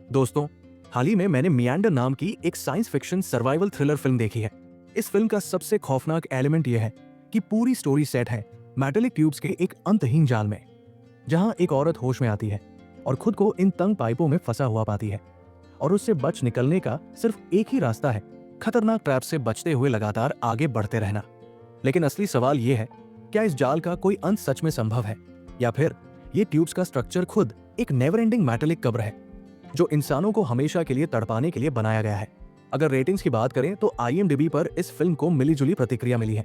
दोस्तों, हाल ही में मैंने मियांडर नाम की एक science fiction survival thriller film देखी है। इस फिल्म का सबसे खौफनाक एलिमेंट यह है कि पूरी स्टोरी सेट है मेटेलिक ट्यूब्स के एक अंतहीन जाल में, जहां एक औरत होश में आती है और खुद को इन तंग पाइपों में फंसा हुआ पाती है और उससे बच निकलने का सिर्फ एक ही रास्ता है, खतरनाक ट्रैप से बचते हुए लगातार आगे बढ़ते रहना। लेकिन असली सवाल यह है, क्या इस जाल का कोई अंत सच में संभव है, या फिर ये ट्यूब्स का स्ट्रक्चर खुद एक नेवर एंडिंग मेटेलिक कब्र है जो इंसानों को हमेशा के लिए तड़पाने के लिए बनाया गया है। अगर रेटिंग्स की बात करें तो IMDb पर इस फिल्म को मिलीजुली प्रतिक्रिया मिली है,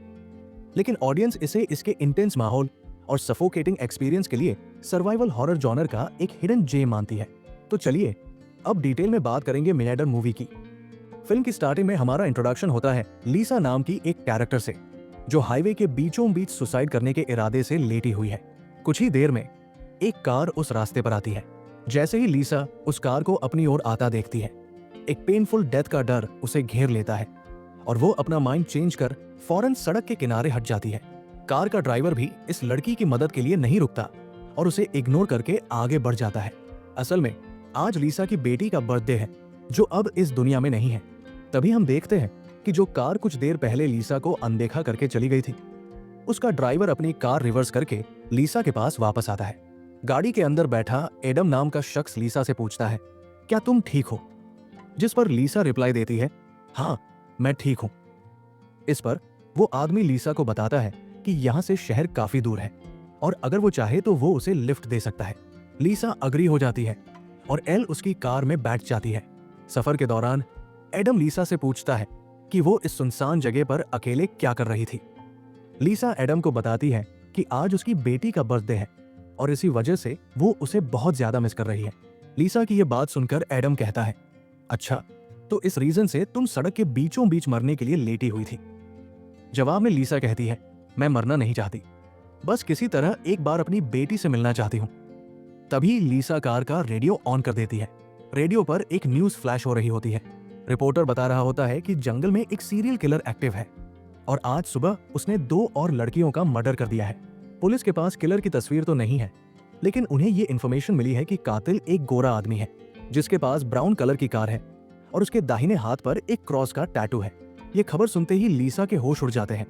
लेकिन ऑडियंस इसे इसके इंटेंस माहौल और सफोकेटिंग एक्सपीरियंस के लिए सर्वाइवल हॉरर जॉनर का एक हिडन जेम मानती है। तो चलिए अब डिटेल में बात करेंगे मिनेडर मूवी की। फिल्म की स्टार्टिंग में हमारा इंट्रोडक्शन होता है लीसा नाम की एक कैरेक्टर से, जो हाईवे के बीचों बीच सुसाइड करने के इरादे से लेटी हुई है। कुछ ही देर में एक कार उस रास्ते पर आती है। जैसे ही लीसा उस कार को अपनी ओर आता देखती है, एक पेनफुल डेथ का डर उसे घेर लेता है और वो अपना माइंड चेंज कर फौरन सड़क के किनारे हट जाती है। कार का ड्राइवर भी इस लड़की की मदद के लिए नहीं रुकता और उसे इग्नोर करके आगे बढ़ जाता है। असल में आज लीसा की बेटी का बर्थडे है, जो अब इस दुनिया में नहीं है। तभी हम देखते हैं कि जो कार कुछ देर पहले लीसा को अनदेखा करके चली गई थी, उसका ड्राइवर अपनी कार रिवर्स करके लीसा के पास वापस आता है। गाड़ी के अंदर बैठा एडम नाम का शख्स लीसा से पूछता है, क्या तुम ठीक हो? जिस पर लीसा रिप्लाई देती है, हाँ मैं ठीक हूं। इस पर वो आदमी लीसा को बताता है कि यहाँ से शहर काफी दूर है और अगर वो चाहे तो वो उसे लिफ्ट दे सकता है। लीसा अग्री हो जाती है और एल उसकी कार में बैठ जाती है। सफर के दौरान एडम लीसा से पूछता है कि वो इस सुनसान जगह पर अकेले क्या कर रही थी। लीसा एडम को बताती है कि आज उसकी बेटी का बर्थडे है और इसी वजह से वो उसे बहुत ज्यादा मिस कर रही है। लीसा की ये बात सुनकर एडम कहता है, अच्छा तो इस रीजन से तुम सड़क के बीचों बीच मरने के लिए लेटी हुई थी। जवाब में लीसा कहती है, मैं मरना नहीं चाहती, बस किसी तरह एक बार अपनी बेटी से मिलना चाहती हूँ। तभी लीसा कार का रेडियो ऑन कर देती है। रेडियो पर एक न्यूज फ्लैश हो रही होती है। रिपोर्टर बता रहा होता है कि जंगल में एक सीरियल किलर एक्टिव है और आज सुबह उसने 2 और लड़कियों का मर्डर कर दिया है। पुलिस के पास किलर की तस्वीर तो नहीं है, लेकिन उन्हें ये इन्फॉर्मेशन मिली है कि कातिल एक गोरा आदमी है जिसके पास ब्राउन कलर की कार है और उसके दाहिने हाथ पर एक क्रॉस का टैटू है। ये खबर सुनते ही लीसा के होश उड़ जाते हैं,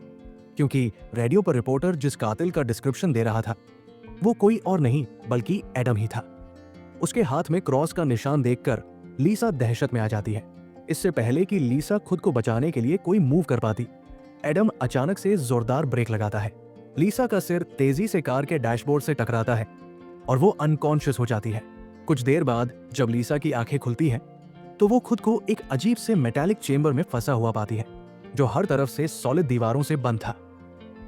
क्योंकि रेडियो पर रिपोर्टर जिस कातिल का डिस्क्रिप्शन दे रहा था वो कोई और नहीं बल्कि एडम ही था। उसके हाथ में क्रॉस का निशान देखकर लीसा दहशत में आ जाती है। इससे पहले कि लीसा खुद को बचाने के लिए कोई मूव कर पाती, एडम अचानक से जोरदार ब्रेक लगाता है। लीसा का सिर तेजी से कार के डैशबोर्ड से टकराता है और वो अनकॉन्शियस हो जाती है। कुछ देर बाद जब लीसा की आंखें खुलती हैं, तो वो खुद को एक अजीब से मेटालिक चेंबर में फंसा हुआ पाती है, जो हर तरफ से सॉलिड दीवारों से बंद था।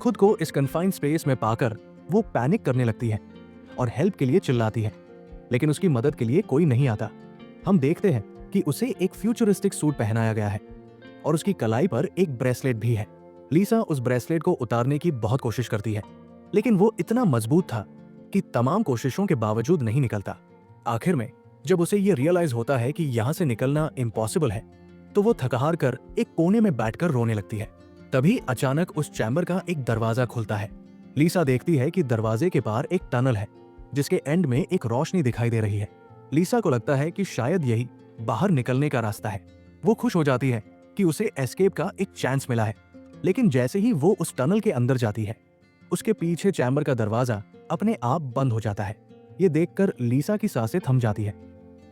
खुद को इस कन्फाइंड स्पेस में पाकर वो पैनिक करने लगती है और हेल्प के लिए चिल्लाती है, लेकिन उसकी मदद के लिए कोई नहीं आता। हम देखते हैं कि उसे एक फ्यूचरिस्टिक सूट पहनाया गया है और उसकी कलाई पर एक ब्रेसलेट भी है। लीसा उस ब्रेसलेट को उतारने की बहुत कोशिश करती है, लेकिन वो इतना मजबूत था कि तमाम कोशिशों के बावजूद नहीं निकलता। आखिर में जब उसे ये रियलाइज होता है कि यहाँ से निकलना इम्पॉसिबल है, तो वो थकहार कर एक कोने में बैठकर रोने लगती है। तभी अचानक उस चैम्बर का एक दरवाजा खुलता है। लीसा देखती है कि दरवाजे के पार एक टनल है जिसके एंड में एक रोशनी दिखाई दे रही है। लीसा को लगता है कि शायद यही बाहर निकलने का रास्ता है। वो खुश हो जाती है कि उसे एस्केप का एक चांस मिला है, लेकिन जैसे ही वो उस टनल के अंदर जाती है, उसके पीछे चैम्बर का दरवाजा अपने आप बंद हो जाता है। ये देखकर लीसा की सांसें थम जाती है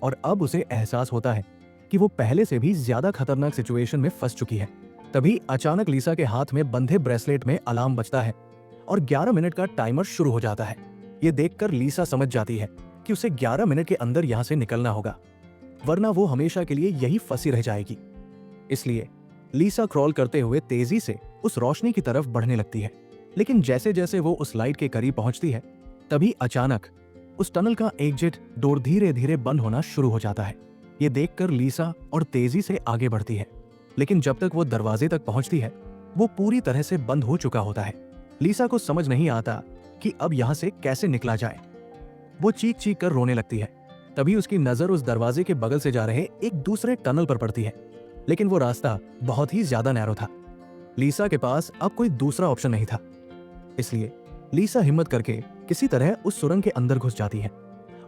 और अब उसे एहसास होता है कि वो पहले से भी ज्यादा खतरनाक सिचुएशन में फंस चुकी है। तभी अचानक लीसा के हाथ में बंधे ब्रेसलेट में अलार्म बजता है और 11 मिनट का टाइमर शुरू हो जाता है। ये देखकर लीसा समझ जाती है कि उसे 11 मिनट के अंदर यहाँ से निकलना होगा, वरना वो हमेशा के लिए यही फंसी रह जाएगी। इसलिए लीसा क्रॉल करते हुए तेजी से उस रोशनी की तरफ बढ़ने लगती है, लेकिन जैसे जैसे वो उस लाइट के करीब पहुंचती है, तभी अचानक उस टनल का एग्जिट डोर धीरे धीरे बंद होना शुरू हो जाता है। ये देखकर लीसा और तेजी से आगे बढ़ती है, लेकिन जब तक वो दरवाजे तक पहुंचती है, वो पूरी तरह से बंद हो चुका होता है। लीसा को समझ नहीं आता कि अब यहाँ से कैसे निकला जाए। वो चीख चीख कर रोने लगती है। तभी उसकी नजर उस दरवाजे के बगल से जा रहे एक दूसरे टनल पर पड़ती है, लेकिन वो रास्ता बहुत ही ज्यादा नैरो था। लीसा के पास अब कोई दूसरा ऑप्शन नहीं था, इसलिए लीसा हिम्मत करके किसी तरह उस सुरंग के अंदर घुस जाती है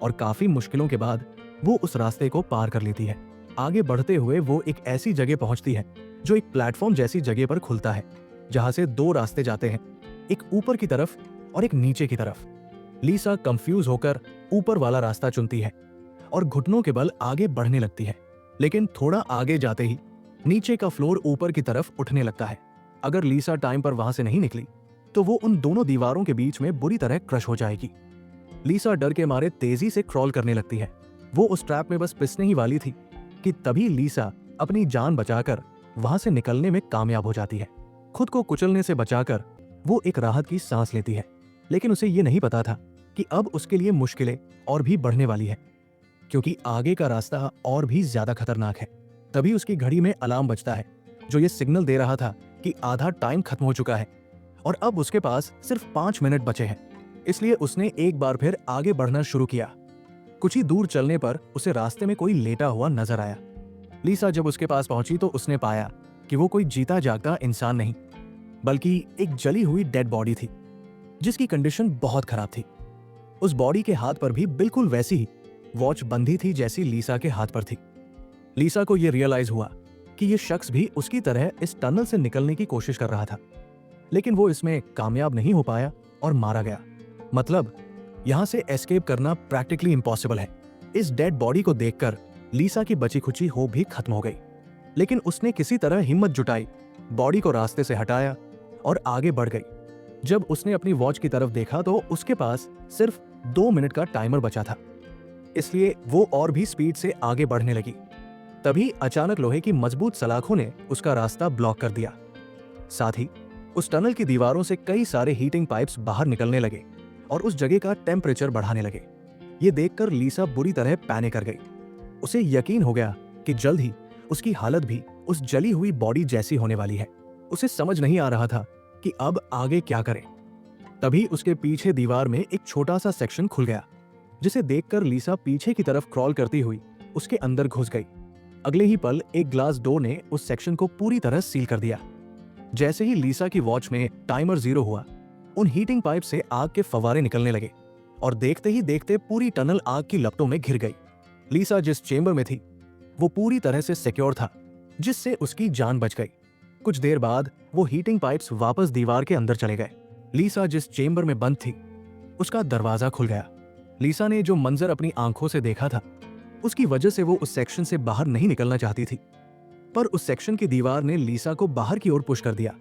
और काफी मुश्किलों के बाद वो उस रास्ते को पार कर लेती है। आगे बढ़ते हुए वो एक ऐसी जगह पहुंचती है जो एक प्लेटफॉर्म जैसी जगह पर खुलता है, जहां से दो रास्ते जाते हैं, एक ऊपर की तरफ और एक नीचे की तरफ। लीसा कंफ्यूज होकर ऊपर वाला रास्ता चुनती है और घुटनों के बल आगे बढ़ने लगती है। लेकिन थोड़ा आगे जाते ही नीचे का फ्लोर ऊपर की तरफ उठने लगता है। अगर लीसा टाइम पर वहां से नहीं निकली तो वो उन दोनों दीवारों के बीच में बुरी तरह क्रश हो जाएगी। लीसा डर के मारे तेजी से क्रॉल करने लगती है। वो उस ट्रैप में बस पिसने ही वाली थी कि तभी लीसा अपनी जान बचाकर वहां से निकलने में कामयाब हो जाती है। खुद को कुचलने से बचाकर वो एक राहत की सांस लेती है, लेकिन उसे ये नहीं पता था कि अब उसके लिए मुश्किलें और भी बढ़ने वाली है, क्योंकि आगे का रास्ता और भी ज्यादा खतरनाक है। तभी उसकी घड़ी में अलार्म बजता है, जो ये सिग्नल दे रहा था कि आधा टाइम खत्म हो चुका है और अब उसके पास सिर्फ 5 मिनट बचे हैं। इसलिए उसने एक बार फिर आगे बढ़ना शुरू किया। कुछ ही दूर चलने पर उसे रास्ते में कोई लेटा हुआ नजर आया। लीसा जब उसके पास पहुंची तो उसने पाया कि वो कोई जीता जागता इंसान नहीं, बल्कि एक जली हुई डेड बॉडी थी, जिसकी कंडीशन बहुत खराब थी। उस बॉडी के हाथ पर भी बिल्कुल वैसी ही वॉच बंधी थी जैसी लीसा के हाथ पर थी। लीसा को यह रियलाइज हुआ कि यह शख्स भी उसकी तरह इस टनल से निकलने की कोशिश कर रहा था, लेकिन वो इसमें कामयाब नहीं हो पाया और मारा गया। मतलब यहां से एस्केप करना प्रैक्टिकली इम्पॉसिबल है। इस डेड बॉडी को देखकर लीसा की बची खुची होप भी खत्म हो गई, लेकिन उसने किसी तरह हिम्मत जुटाई, बॉडी को रास्ते से हटाया और आगे बढ़ गई। जब उसने अपनी वॉच की तरफ देखा तो उसके पास सिर्फ 2 मिनट का टाइमर बचा था, इसलिए वो और भी स्पीड से आगे बढ़ने लगी। तभी अचानक लोहे की मजबूत सलाखों ने उसका रास्ता ब्लॉक कर दिया। साथ ही उस टनल की दीवारों से कई सारे हीटिंग पाइप्स बाहर निकलने लगे और उस जगह का टेम्परेचर बढ़ाने लगे। ये देखकर लीसा बुरी तरह पैनिक कर गई। उसे यकीन हो गया कि जल्द ही उसकी हालत भी उस जली हुई बॉडी जैसी होने वाली है। उसे समझ नहीं आ रहा था कि अब आगे क्या करें। तभी उसके पीछे दीवार में एक छोटा सा सेक्शन खुल गया, जिसे देखकर लीसा पीछे की तरफ क्रॉल करती हुई उसके अंदर घुस गई। अगले ही पल एक ग्लास डोर ने उस सेक्शन को पूरी तरह सील कर दिया। जैसे ही लीसा की वॉच में टाइमर 0 हुआ, उन हीटिंग पाइप से आग के फव्वारे निकलने लगे और देखते ही देखते पूरी टनल आग की लपटों में घिर गई। लीसा जिस चेंबर में थी वो पूरी तरह से सिक्योर था, जिससे उसकी जान बच गई। कुछ देर बाद वो हीटिंग पाइप्स वापस दीवार के अंदर चले गए। लीसा जिस चेंबर में बंद थी उसका दरवाजा खुल गया। लीसा ने जो मंजर अपनी आंखों से देखा था, उसकी वजह से वो उस सेक्शन से बाहर नहीं निकलना चाहती थी, पर उस सेक्शन की दीवार ने लीसा को बाहर की ओर पुश कर दिया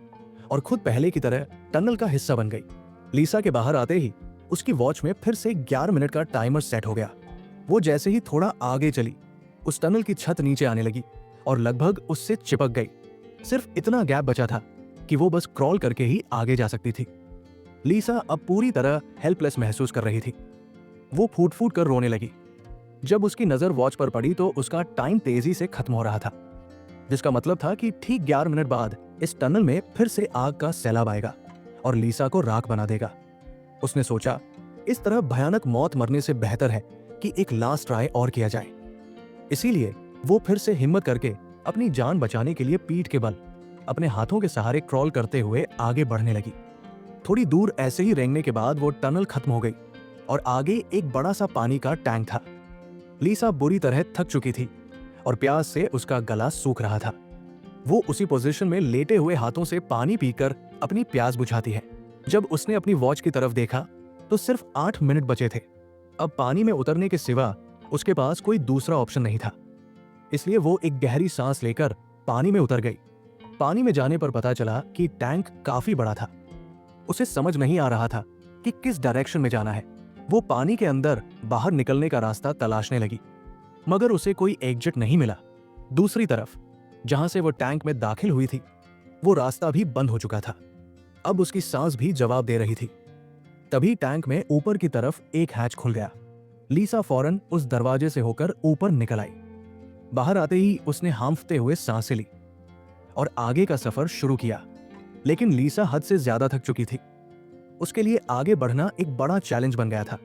और खुद पहले की तरह टनल का हिस्सा बन गई। लीसा के बाहर आते ही उसकी वॉच में फिर से 11 मिनट का टाइमर सेट हो गया। वो जैसे ही थोड़ा आगे चली, उस टनल की छत नीचे आने लगी और लगभग उससे चिपक गई। सिर्फ इतना गैप बचा था कि वो बस क्रॉल करके ही आगे जा सकती थी। लीसा अब पूरी तरह हेल्पलेस महसूस कर रही थी। वो फूट फूट कर रोने लगी। जब उसकी नजर वॉच पर पड़ी तो उसका टाइम तेजी से खत्म हो रहा था, जिसका मतलब था कि ठीक 11 मिनट बाद इस टनल में फिर से आग का सैलाब आएगा और लीसा को राख बना देगा। उसने सोचा, इस तरह भयानक मौत मरने से बेहतर है कि एक लास्ट ट्राई और किया जाए। इसीलिए वो फिर से हिम्मत करके अपनी जान बचाने के लिए पीठ के बल अपने हाथों के सहारे क्रॉल करते हुए आगे बढ़ने लगी। थोड़ी दूर ऐसे ही रेंगने के बाद वो टनल खत्म हो गई और आगे एक बड़ा सा पानी का टैंक था। लीसा बुरी तरह थक चुकी थी और प्यास से उसका गला सूख रहा था। वो उसी पोजीशन में लेटे हुए हाथों से पानी पीकर अपनी प्यास बुझाती है। जब उसने अपनी वॉच की तरफ देखा तो सिर्फ 8 मिनट बचे थे। अब पानी में उतरने के सिवा उसके पास कोई दूसरा ऑप्शन नहीं था, इसलिए वो एक गहरी सांस लेकर पानी में उतर गई। पानी में जाने पर पता चला कि टैंक काफी बड़ा था। उसे समझ नहीं आ रहा था कि किस डायरेक्शन में जाना है। वो पानी के अंदर बाहर निकलने का रास्ता तलाशने लगी, मगर उसे कोई एग्जिट नहीं मिला। दूसरी तरफ जहां से वो टैंक में दाखिल हुई थी, वो रास्ता भी बंद हो चुका था। अब उसकी सांस भी जवाब दे रही थी। तभी टैंक में ऊपर की तरफ एक हैच खुल गया। लीसा फौरन उस दरवाजे से होकर ऊपर निकल आई। बाहर आते ही उसने हांफते हुए सांसें ली और आगे का सफर शुरू किया। लेकिन लीसा हद से ज्यादा थक चुकी थी। उसके लिए आगे बढ़ना एक बड़ा चैलेंज बन गया था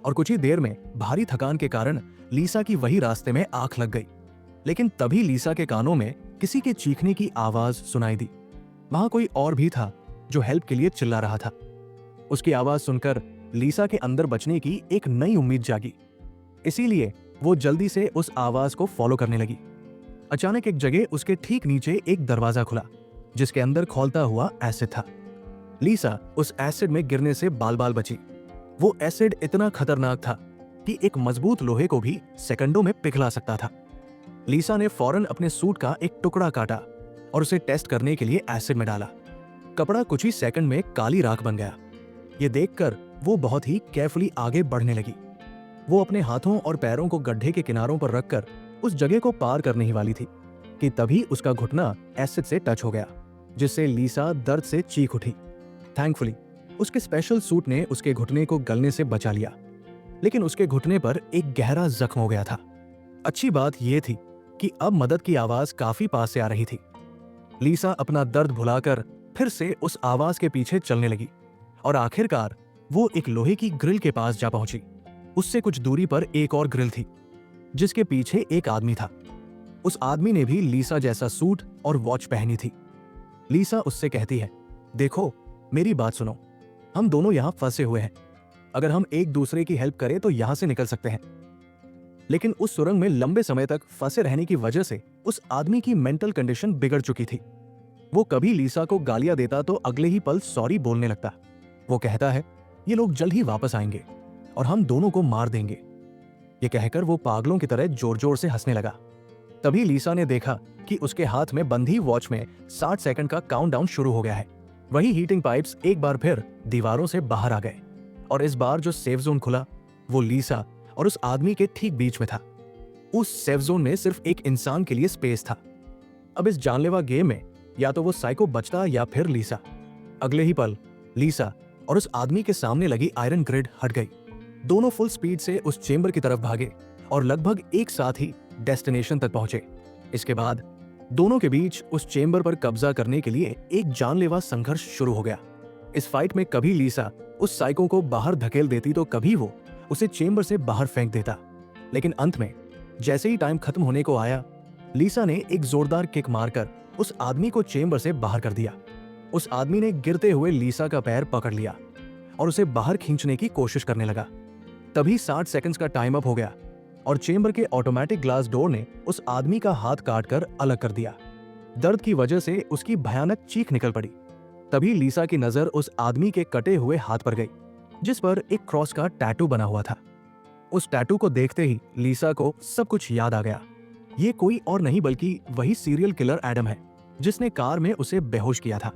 और कुछ ही देर में भारी थकान के कारण लीसा की वही रास्ते में आंख लग गई। लेकिन तभी लीसा के कानों में किसी के चीखने की आवाज सुनाई दी। वहां कोई और भी था जो हेल्प के लिए चिल्ला रहा था। उसकी आवाज सुनकर लीसा के अंदर बचने की एक नई उम्मीद जागी। इसीलिए वो जल्दी से उस आवाज को फॉलो करने लगी। अचानक एक जगह उसके ठीक नीचे एक दरवाजा खुला जिसके अंदर खौलता हुआ एसिड था। लीसा उस एसिड में गिरने से बाल बाल बची। वो एसिड इतना खतरनाक था कि एक मजबूत लोहे को भी सेकंडों में पिघला सकता था। लीसा ने फौरन अपने सूट का एक टुकड़ा काटा और उसे टेस्ट करने के लिए एसिड में डाला। कपड़ा कुछ ही सेकंड में काली राख बन गया। ये देखकर वो बहुत ही केयरफुली आगे बढ़ने लगी। वो अपने हाथों और पैरों को गड्ढे के किनारों पर रखकर उस जगह को पार करने ही वाली थी कि तभी उसका घुटना एसिड से टच हो गया, जिससे लीसा दर्द से चीख उठी। थैंकफुली उसके स्पेशल सूट ने उसके घुटने को गलने से बचा लिया, लेकिन उसके घुटने पर एक गहरा जख्म हो गया था। अच्छी बात यह थी कि अब मदद की आवाज काफी पास से आ रही थी। लीसा अपना दर्द भुलाकर फिर से उस आवाज के पीछे चलने लगी और आखिरकार वो एक लोहे की ग्रिल के पास जा पहुंची। उससे कुछ दूरी पर एक और ग्रिल थी जिसके पीछे एक आदमी था। उस आदमी ने भी लीसा जैसा सूट और वॉच पहनी थी। लीसा उससे कहती है, देखो मेरी बात सुनो, हम दोनों यहाँ फंसे हुए हैं। अगर हम एक दूसरे की हेल्प करें तो यहाँ से निकल सकते हैं। लेकिन उस सुरंग में लंबे समय तक फंसे रहने की वजह से उस आदमी की मेंटल कंडीशन बिगड़ चुकी थी। वो कभी लीसा को गालियां देता तो अगले ही पल सॉरी बोलने लगता। वो कहता है, ये लोग जल्द ही वापस आएंगे और हम दोनों को मार देंगे। ये कहकर वो पागलों की तरह जोर जोर से हंसने लगा। तभी लीसा ने देखा कि उसके हाथ में बंधी वॉच में 60 सेकंड का काउंटडाउन शुरू हो गया है। वही हीटिंग पाइप्स एक बार फिर दीवारों से बाहर आ गए और इस बार जो सेफ जोन खुला वो लीसा और उस आदमी के ठीक बीच में था। उस सेफ जोन में सिर्फ एक इंसान के लिए स्पेस था। अब इस जानलेवा गेम में या तो वो साइको बचता या फिर लीसा। अगले ही पल लीसा और उस आदमी के सामने लगी आयरन ग्रिड हट गई। दोनों फुल स्पीड से उस चेंबर की तरफ भागे और लगभग एक साथ ही डेस्टिनेशन तक पहुंचे। इसके बाद दोनों के बीच उस चेंबर पर कब्जा करने के लिए एक जानलेवा संघर्ष शुरू हो गया। इस फाइट में कभी लीसा उस साइको को बाहर धकेल देती तो कभी वो उसे चेंबर से बाहर फेंक देता। लेकिन अंत में जैसे ही टाइम खत्म होने को आया, लीसा ने एक जोरदार किक मारकर उस आदमी को चेंबर से बाहर कर दिया। उस आदमी ने गिरते हुए लीसा का पैर पकड़ लिया और उसे बाहर खींचने की कोशिश करने लगा। तभी 60 सेकंड्स का टाइम अप हो गया और चेंबर के ऑटोमेटिक ग्लास डोर ने उस आदमी का हाथ काटकर अलग कर दिया। दर्द की वजह से उसकी भयानक चीख निकल पड़ी। तभी लीसा की नजर उस आदमी के कटे हुए हाथ पर गई जिस पर एक क्रॉस का टैटू बना हुआ था। उस टैटू को देखते ही लीसा को सब कुछ याद आ गया। ये कोई और नहीं बल्कि वही सीरियल किलर एडम है जिसने कार में उसे बेहोश किया था।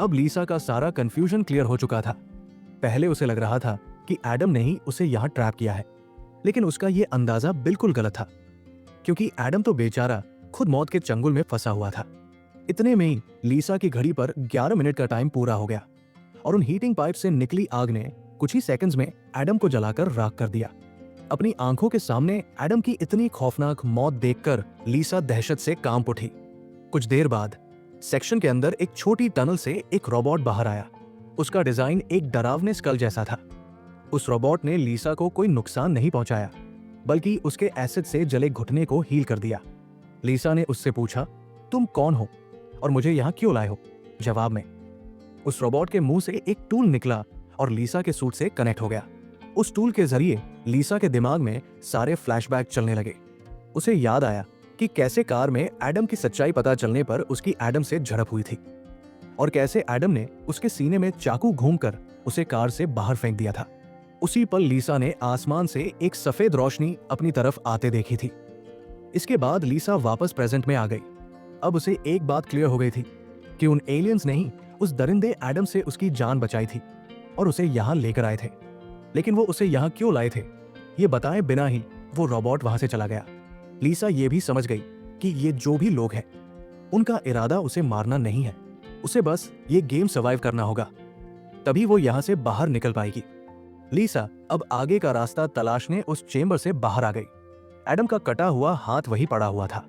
अब लीसा का सारा कंफ्यूजन क्लियर हो चुका था। पहले उसे लग रहा था कि एडम ने ही उसे यहाँ ट्रैप किया है, लेकिन उसका ये अंदाजा बिल्कुल गलत था क्योंकि एडम तो बेचारा खुद मौत के चंगुल में फंसा हुआ था। इतने में ही लीसा की घड़ी पर 11 मिनट का टाइम पूरा हो गया और उन हीटिंग पाइप से निकली आग ने कुछ ही सेकंड्स में एडम को जलाकर राख कर दिया। अपनी आंखों के सामने एडम की इतनी खौफनाक मौत देखकर लीसा दहशत से कांप उठी। कुछ देर बाद सेक्शन के अंदर एक छोटी टनल से एक रोबोट बाहर आया। उसका डिजाइन एक डरावने स्कल जैसा था। उस रोबोट ने लीसा को कोई नुकसान नहीं पहुंचाया, बल्कि उसके एसिड से जले घुटने को हील कर दिया। लीसा ने उससे पूछा, तुम कौन हो और मुझे यहाँ क्यों लाए हो? जवाब में उस रोबोट के मुंह से एक टूल निकला और लीसा के सूट से कनेक्ट हो गया। उस टूल के जरिए लीसा के दिमाग में सारे फ्लैशबैक चलने लगे। उसे याद आया कि कैसे कार में एडम की सच्चाई पता चलने पर उसकी एडम से झड़प हुई थी और कैसे एडम ने उसके सीने में चाकू घूमकर उसे कार से बाहर फेंक दिया था। उसी पल लीसा ने आसमान से एक सफेद रोशनी अपनी तरफ आते देखी थी। इसके बाद लीसा वापस प्रेजेंट में आ गई। अब उसे एक बात क्लियर हो गई थी कि उन एलियंस ने ही उस दरिंदे एडम से उसकी जान बचाई थी और उसे यहाँ लेकर आए थे। लेकिन वो उसे यहाँ क्यों लाए थे, ये बताए बिना ही वो रोबोट वहां से चला गया। लीसा ये भी समझ गई कि ये जो भी लोग हैं उनका इरादा उसे मारना नहीं है, उसे बस ये गेम सर्वाइव करना होगा, तभी वो यहाँ से बाहर निकल पाएगी। लीसा अब आगे का रास्ता तलाशने उस चेंबर से बाहर आ गई। एडम का कटा हुआ हाथ वही पड़ा हुआ था।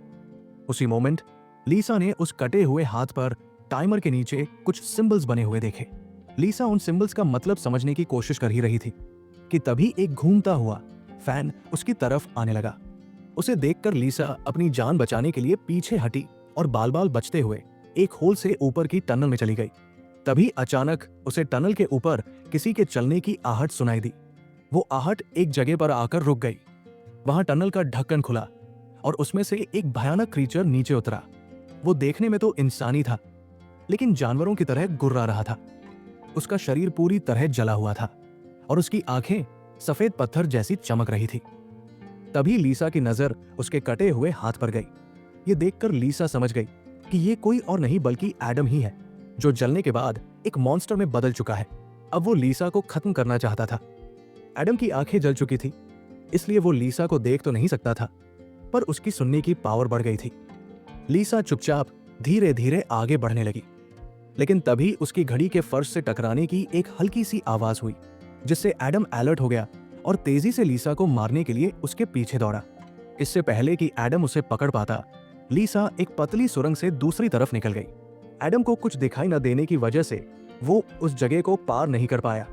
उसी मोमेंट लीसा ने उस कटे हुए हाथ पर टाइमर के नीचे कुछ सिंबल्स बने हुए देखे। लीसा उन सिंबल्स का मतलब समझने की कोशिश कर ही रही थी कि तभी एक घूमता हुआ फैन उसकी तरफ आने लगा। उसे देखकर लीसा अपनी जान बचाने के लिए पीछे हटी और बाल बाल बचते हुए एक होल से ऊपर की टनल में चली गई। तभी अचानक उसे टनल के ऊपर किसी के चलने की आहट सुनाई दी। वो आहट एक जगह पर आकर रुक गई। वहां टनल का ढक्कन खुला और उसमें से एक भयानक क्रीचर नीचे उतरा। वो देखने में तो इंसानी था, लेकिन जानवरों की तरह गुर्रा रहा था। उसका शरीर पूरी तरह जला हुआ था और उसकी आंखें सफेद पत्थर जैसी चमक रही थी। तभी लीसा की नजर उसके कटे हुए हाथ पर गई। ये देखकर लीसा समझ गई कि ये कोई और नहीं बल्कि एडम ही है, जो जलने के बाद एक मॉन्स्टर में बदल चुका है। अब वो लीसा को खत्म करना चाहता था। एडम की आंखें जल चुकी थी, इसलिए वो लीसा को देख तो नहीं सकता था, पर उसकी सुनने की पावर बढ़ गई थी। लीसा चुपचाप धीरे धीरे आगे बढ़ने लगी, लेकिन तभी उसकी घड़ी के फर्श से टकराने की एक हल्की सी आवाज हुई, जिससे एडम अलर्ट हो गया और तेजी से लीसा को मारने के लिए उसके पीछे दौड़ा। इससे पहले कि एडम उसे पकड़ पाता, लीसा एक पतली सुरंग से दूसरी तरफ निकल गई। एडम को कुछ दिखाई न देने की वजह से वो उस जगह को पार नहीं कर पाया।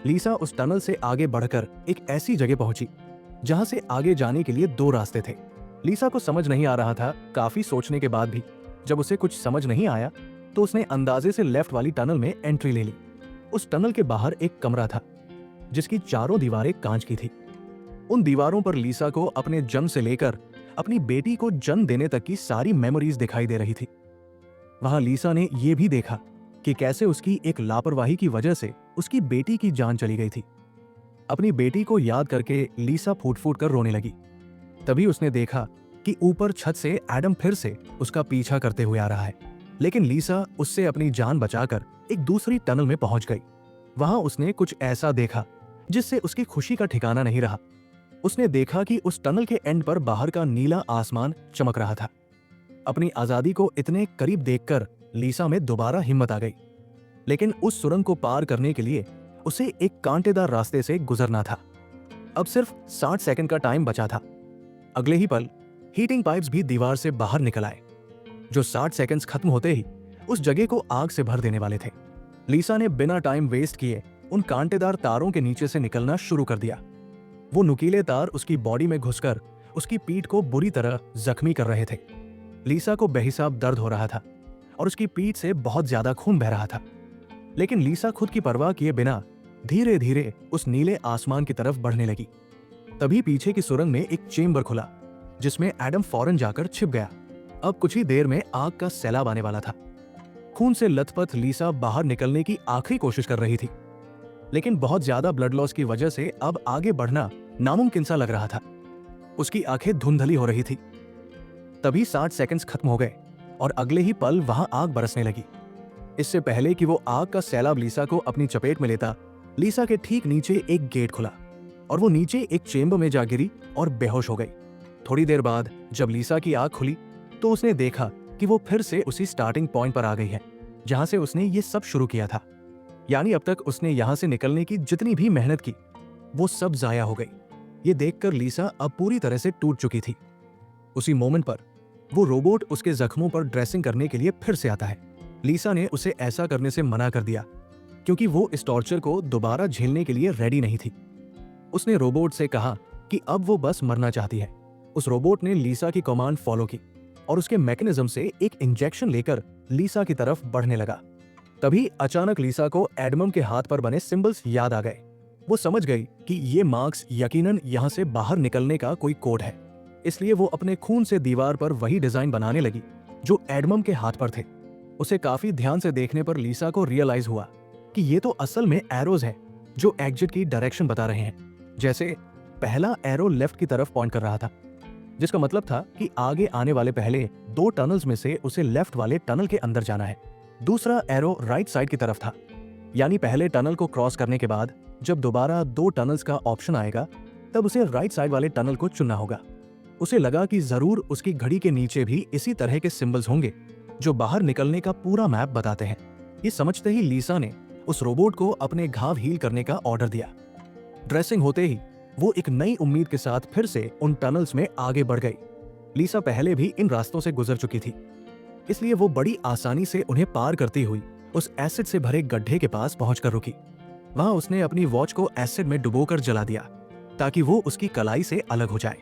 लीसा उस टनल से आगे बढ़कर एक ऐसी जगह पहुंची जहां से आगे जाने के लिए दो रास्ते थे। लीसा को समझ नहीं आ रहा था। काफी सोचने के बाद भी जब उसे कुछ समझ नहीं आया तो उसने अंदाजे से लेफ्ट वाली टनल में एंट्री ले ली। उस टनल के बाहर एक कमरा था जिसकी चारों दीवारें कांच की थी। उन दीवारों पर लीसा को अपने जन्म से लेकर अपनी बेटी को जन्म देने तक की सारी मेमोरीज दिखाई दे रही थी। वहां लीसा ने यह भी देखा कि कैसे उसकी एक लापरवाही की वजह से उसकी बेटी की जान चली गई थी। अपनी बेटी को याद करके लीसा फूट फूट कर रोने लगी। तभी उसने देखा कि ऊपर छत से एडम फिर से उसका पीछा करते हुए आ रहा है, लेकिन लीसा उससे अपनी जान बचाकर एक दूसरी टनल में पहुंच गई। वहां उसने कुछ ऐसा देखा जिससे उसकी खुशी का ठिकाना नहीं रहा। उसने देखा कि उस टनल के एंड पर बाहर का नीला आसमान चमक रहा था। अपनी आजादी को इतने करीब देखकर लीसा में दोबारा हिम्मत आ गई, लेकिन उस सुरंग को पार करने के लिए उसे एक कांटेदार रास्ते से गुजरना था। अब सिर्फ 60 सेकंड का टाइम बचा था। अगले ही पल हीटिंग पाइप्स भी दीवार से बाहर निकल आए, जो 60 सेकंड्स खत्म होते ही उस जगह को आग से भर देने वाले थे। लीसा ने बिना टाइम वेस्ट किए उन कांटेदार तारों के नीचे से निकलना शुरू कर दिया। वो नुकीले तार उसकी बॉडी में घुसकर उसकी पीठ को बुरी तरह जख्मी कर रहे थे। लीसा को बेहिसाब दर्द हो रहा था और उसकी पीठ से बहुत ज्यादा खून बह रहा था, लेकिन लीसा खुद की परवाह किए बिना धीरे धीरे उस नीले आसमान की तरफ बढ़ने लगी। तभी पीछे की सुरंग में एक चेम्बर खुला जिसमें एडम फौरन जाकर छिप गया। अब कुछ ही देर में आग का सैलाब आने वाला था। खून से लथपथ लीसा बाहर निकलने की आखिरी कोशिश कर रही थी, लेकिन बहुत ज्यादा ब्लड लॉस की वजह से अब आगे बढ़ना नामुमकिन सा लग रहा था। उसकी आंखें धुंधली हो रही थी। तभी 60 सेकंड्स खत्म हो गए और अगले ही पल वहां आग बरसने लगी। इससे पहले कि वो आग का सैलाब लीसा को अपनी चपेट में लेता, लीसा के ठीक नीचे एक गेट खुला और वो नीचे एक चेम्बर में जा गिरी और बेहोश हो गई। थोड़ी देर बाद जब लीसा की आंख खुली तो उसने देखा कि वो फिर से उसी स्टार्टिंग पॉइंट पर आ गई है जहां से उसने ये सब शुरू किया था। यानी अब तक उसने यहां से निकलने की जितनी भी मेहनत की वो सब जाया हो गई। ये देखकर लीसा अब पूरी तरह से टूट चुकी थी। उसी मोमेंट पर वो रोबोट उसके जख्मों पर ड्रेसिंग करने के लिए फिर से आता है। लीसा ने उसे ऐसा करने से मना कर दिया क्योंकि वो इस टॉर्चर को दोबारा झेलने के लिए रेडी नहीं थी। उसने रोबोट से कहा कि अब वो बस मरना चाहती है। उस रोबोट ने लीसा की कमांड फॉलो की और उसके मैकेनिज्म से एक इंजेक्शन लेकर लीसा की तरफ बढ़ने लगा। तभी अचानक लीसा को एडमम के हाथ पर बने सिंबल्स याद आ गए। वो समझ गई कि ये मार्क्स यकीनन यहाँ से बाहर निकलने का कोई कोड है, इसलिए वो अपने खून से दीवार पर वही डिजाइन बनाने लगी जो एडमम के हाथ पर थे। उसे काफी ध्यान से देखने पर लीसा को रियलाइज हुआ कि ये तो असल में एरोज हैं जो एग्जिट की डायरेक्शन बता रहे हैं। जैसे पहला एरो लेफ्ट की तरफ पॉइंट कर रहा था, जिसका मतलब था कि आगे आने वाले पहले 2 टनल्स में से उसे लेफ्ट वाले टनल के अंदर जाना है। दूसरा एरो राइट साइड की तरफ था, यानी पहले टनल को क्रॉस करने के बाद जब दोबारा 2 टनल्स का ऑप्शन आएगा तब उसे राइट साइड वाले टनल को चुनना होगा। उसे लगा कि जरूर उसकी घड़ी के नीचे भी इसी तरह के सिंबल्स होंगे जो बाहर निकलने का पूरा मैप बताते हैं। ये समझते ही लीसा ने उस रोबोट को अपने घाव हील करने का ऑर्डर दिया। ड्रेसिंग होते ही वो एक नई उम्मीद के साथ फिर से उन टनल्स में आगे बढ़ गई। लीसा पहले भी इन रास्तों से गुजर चुकी थी, इसलिए वो बड़ी आसानी से उन्हें पार करती हुई उस एसिड से भरे गड्ढे के पास पहुंचकर रुकी। वहां उसने अपनी वॉच को एसिड में डुबोकर जला दिया ताकि वो उसकी कलाई से अलग हो जाए।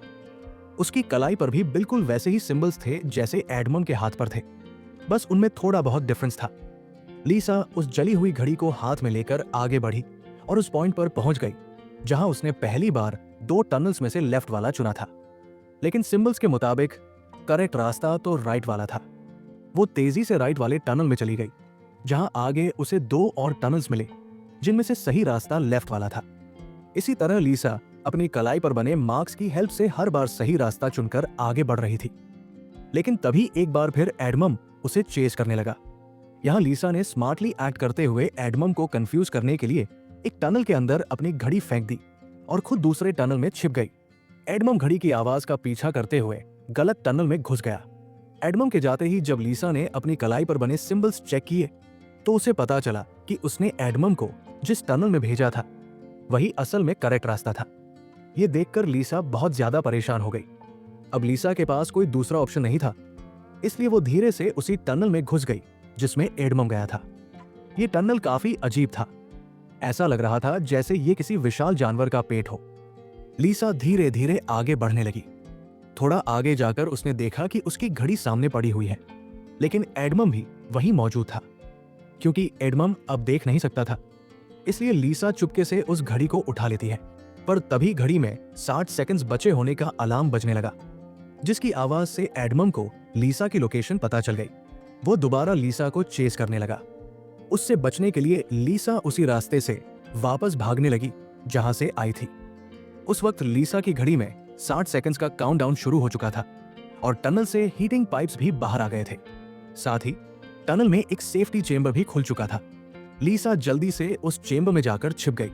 उसकी कलाई पर भी बिल्कुल वैसे ही सिंबल्स थे जैसे एडमम के हाथ पर थे, बस उनमें थोड़ा बहुत डिफरेंस था। लीसा उस जली हुई घड़ी को हाथ में लेकर आगे बढ़ी और उस पॉइंट पर पहुंच गई जहां उसने पहली बार 2 टनल्स में से लेफ्ट वाला चुना था। लेकिन सिंबल्स के मुताबिक करेक्ट रास्ता तो राइट वाला था। वो तेजी से राइट वाले टनल में चली गई, जहां आगे उसे 2 और टनल्स मिले, जिनमें से सही रास्ता लेफ्ट वाला था। इसी तरह लीसा अपनी कलाई पर बने मार्क्स की हेल्प से हर बार सही रास्ता चुनकर आगे बढ़ रही थी। लेकिन तभी एक बार फिर एडमम उसे चेस करने लगा। यहाँ लीसा ने स्मार्टली एक्ट करते हुए एडमम को कंफ्यूज करने के लिए एक टनल के अंदर अपनी घड़ी फेंक दी और खुद दूसरे टनल में छिप गई। एडमम घड़ी की आवाज का पीछा करते हुए गलत टनल में घुस गया। एडमम के जाते ही जब लीसा ने अपनी कलाई पर बने सिंबल्स चेक किए तो उसे पता चला कि उसने एडमम को जिस टनल में भेजा था वही असल में करेक्ट रास्ता था। ये देखकर लीसा बहुत ज्यादा परेशान हो गई। अब लीसा के पास कोई दूसरा ऑप्शन नहीं था, इसलिए वो धीरे से उसी टनल में घुस गई जिसमें एडमम गया था। ये टनल काफी अजीब था। ऐसा लग रहा था जैसे ये किसी विशाल जानवर का पेट हो। लीसा धीरे धीरे आगे बढ़ने लगी। थोड़ा आगे जाकर उसने देखा कि उसकी घड़ी सामने पड़ी हुई है, लेकिन एडमम भी वहीं मौजूद था। क्योंकि एडमम अब देख नहीं सकता था, इसलिए लीसा चुपके से उस घड़ी को उठा लेती है। पर तभी घड़ी में 60 सेकंड्स बचे होने का अलार्म बजने लगा, जिसकी आवाज से एडमम को लीसा की लोकेशन पता चल गई। वो दोबारा लीसा को चेस करने लगा। उससे बचने के लिए लीसा उसी रास्ते से वापस भागने लगी जहां से आई थी। उस वक्त लीसा की घड़ी में 60 सेकंड्स का काउंटडाउन शुरू हो चुका था और टनल से हीटिंग पाइप्स भी बाहर आ गए थे। साथ ही टनल में एक सेफ्टी चेंबर भी खुल चुका था। लीसा जल्दी से उस चेंबर में जाकर छिप गई।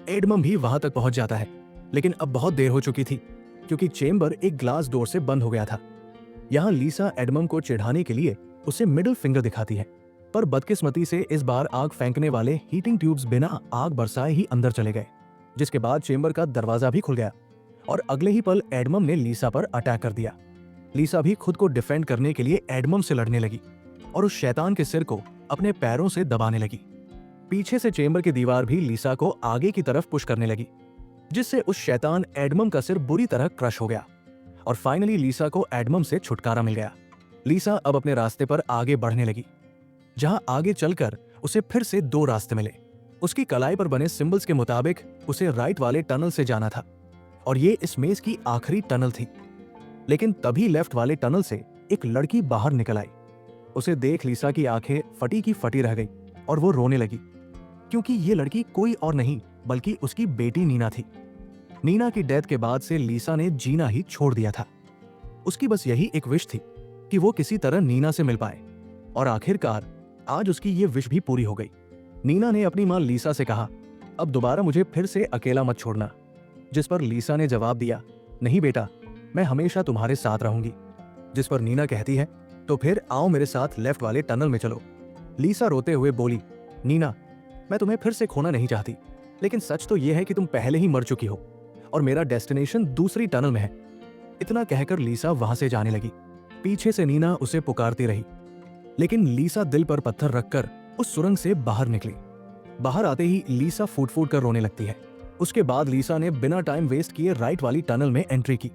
एडमम भी वहां तक पहुंच जाता है, लेकिन अब बहुत देर हो चुकी थी क्योंकि चेंबर एक ग्लास डोर से बंद हो गया था। यहाँ लीसा एडमम को चिढ़ाने के लिए उसे मिडिल फिंगर दिखाती है, पर बदकिस्मती से इस बार आग फेंकने वाले हीटिंग ट्यूब्स बिना आग बरसाए ही अंदर चले गए, जिसके बाद चेंबर का दरवाजा भी खुल गया और अगले ही पल एडमम ने लीसा पर अटैक कर दिया। लीसा भी खुद को डिफेंड करने के लिए एडमम से लड़ने लगी और उस शैतान के सिर को अपने पैरों से दबाने लगी। पीछे से चेंबर की दीवार भी लीसा को आगे की तरफ पुश करने लगी, जिससे उस शैतान एडमम का सिर बुरी तरह क्रश हो गया और फाइनली लीसा को एडमम से छुटकारा मिल गया। लीसा अब अपने रास्ते पर आगे बढ़ने लगी, जहां आगे चलकर उसे फिर से 2 रास्ते मिले। उसकी कलाई पर बने सिंबल्स के मुताबिक उसे राइट वाले टनल से जाना था और ये इस मेज की आखिरी टनल थी। लेकिन तभी लेफ्ट वाले टनल से एक लड़की बाहर निकल आई। उसे देख लीसा की आंखें फटी की फटी रह गई और वो रोने लगी, क्योंकि ये लड़की कोई और नहीं बल्कि उसकी बेटी नीना थी। नीना की डेथ के बाद से लीसा ने जीना ही छोड़ दिया था। उसकी बस यही एक विश थी कि वो किसी तरह नीना से मिल पाए, और आखिरकार आज उसकी ये विश भी पूरी हो गई। नीना ने अपनी मां लीसा से कहा, अब दोबारा मुझे फिर से अकेला मत छोड़ना। जिस पर लीसा ने जवाब दिया, नहीं बेटा, मैं हमेशा तुम्हारे साथ रहूंगी। जिस पर नीना कहती है, तो फिर आओ मेरे साथ लेफ्ट वाले टनल में चलो। लीसा रोते हुए बोली, नीना, मैं तुम्हें फिर से खोना नहीं चाहती, लेकिन सच तो यह है कि तुम पहले ही मर चुकी हो और मेरा डेस्टिनेशन दूसरी टनल में है। इतना कहकर लीसा वहां से जाने लगी। पीछे से नीना उसे पुकारती रही, लेकिन लीसा दिल पर पत्थर रखकर उस सुरंग से बाहर निकली। बाहर आते ही लीसा फूट फूट कर रोने लगती है। उसके बाद लीसा ने बिना टाइम वेस्ट किए राइट वाली टनल में एंट्री की,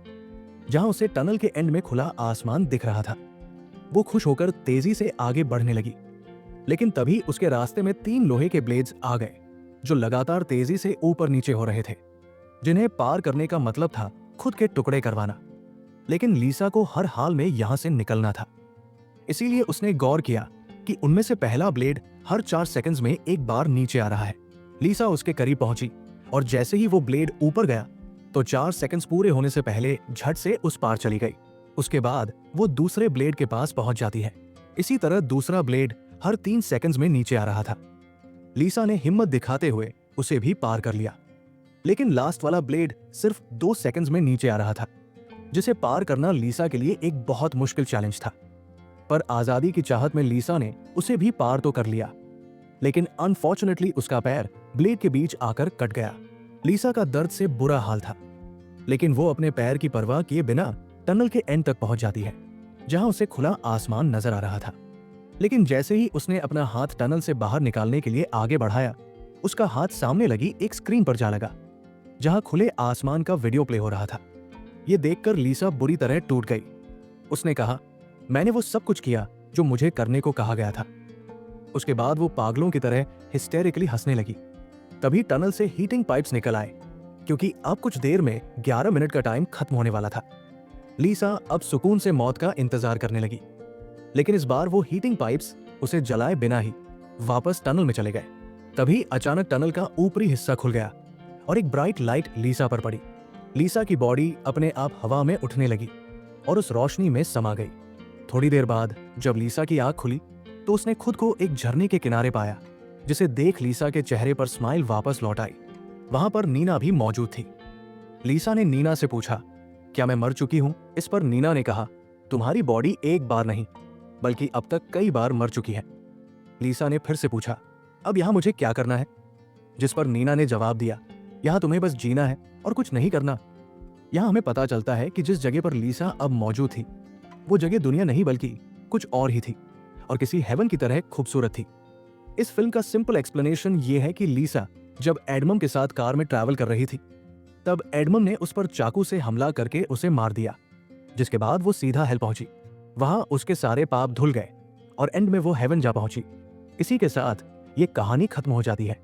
जहां उसे टनल के एंड में खुला आसमान दिख रहा था। वो खुश होकर तेजी से आगे बढ़ने लगी, लेकिन तभी उसके रास्ते में 3 लोहे के ब्लेड्स आ गए, जो लगातार तेजी से ऊपर नीचे हो रहे थे, जिन्हें पार करने का मतलब था खुद के टुकड़े करवाना। लेकिन लीसा को हर हाल में यहां से निकलना था, इसीलिए उसने गौर किया कि उनमें से पहला ब्लेड हर 4 सेकंड्स में एक बार नीचे आ रहा है। लीसा उसके करीब पहुंची और जैसे ही वो ब्लेड ऊपर गया तो 4 सेकंड्स पूरे होने से पहले झट से उस पार चली गई। उसके बाद वो दूसरे ब्लेड के पास पहुंच जाती है। इसी तरह दूसरा ब्लेड हर 3 सेकंड्स में नीचे आ रहा था। लीसा ने हिम्मत दिखाते हुए उसे भी पार कर लिया, लेकिन लास्ट वाला ब्लेड सिर्फ 2 सेकंड्स में नीचे आ रहा था, जिसे पार करना लीसा के लिए एक बहुत मुश्किल चैलेंज था। पर आजादी की चाहत में लीसा ने उसे भी पार तो कर लिया, लेकिन अनफॉर्चुनेटली उसका पैर ब्लेड के बीच आकर कट गया। लीसा का दर्द से बुरा हाल था, लेकिन वो अपने पैर की परवाह किए बिना टनल के एंड तक पहुंच जाती है, जहां उसे खुला आसमान नजर आ रहा था। लेकिन जैसे ही उसने अपना हाथ टनल से बाहर निकालने के लिए आगे बढ़ाया, उसका हाथ सामने लगी एक स्क्रीन पर जा लगा, जहां खुले आसमान का वीडियो प्ले हो रहा था। ये देखकर लीसा बुरी तरह टूट गई। उसने कहा, मैंने वो सब कुछ किया जो मुझे करने को कहा गया था। उसके बाद वो पागलों की तरह हिस्टेरिकली हंसने लगी। तभी टनल से हीटिंग पाइप्स निकल आए, क्योंकि अब कुछ देर में 11 मिनट का टाइम खत्म होने वाला था। लीसा अब सुकून से मौत का इंतजार करने लगी, लेकिन इस बार वो हीटिंग पाइप्स उसे जलाए बिना ही वापस टनल में चले गए। तभी अचानक टनल का ऊपरी हिस्सा खुल गया और एक ब्राइट लाइट लीसा पर पड़ी। लीसा की बॉडी अपने आप हवा में उठने लगी और उस रोशनी में समा गई। थोड़ी देर बाद जब लीसा की आंख खुली तो उसने खुद को एक झरने के किनारे पाया, जिसे देख लीसा के चेहरे पर स्माइल वापस लौट आई। वहां पर नीना भी मौजूद थी। लीसा ने नीना से पूछा, क्या मैं मर चुकी हूं? इस पर नीना ने कहा, तुम्हारी बॉडी एक बार नहीं बल्कि अब तक कई बार मर चुकी है। लीसा ने फिर से पूछा, अब यहां मुझे क्या करना है? जिस पर नीना ने जवाब दिया, यहां तुम्हें बस जीना है और कुछ नहीं करना। यहां हमें पता चलता है कि जिस जगह पर लीसा अब मौजूद थी वो जगह दुनिया नहीं बल्कि कुछ और ही थी और किसी हेवन की तरह खूबसूरत थी। इस फिल्म का सिंपल एक्सप्लेनेशन ये है कि लीसा जब एडमम के साथ कार में ट्रैवल कर रही थी तब एडमम ने उस पर चाकू से हमला करके उसे मार दिया, जिसके बाद वो सीधा हेल पहुंची। वहां उसके सारे पाप धुल गए और एंड में वो हेवन जा पहुंची। इसी के साथ ये कहानी खत्म हो जाती है।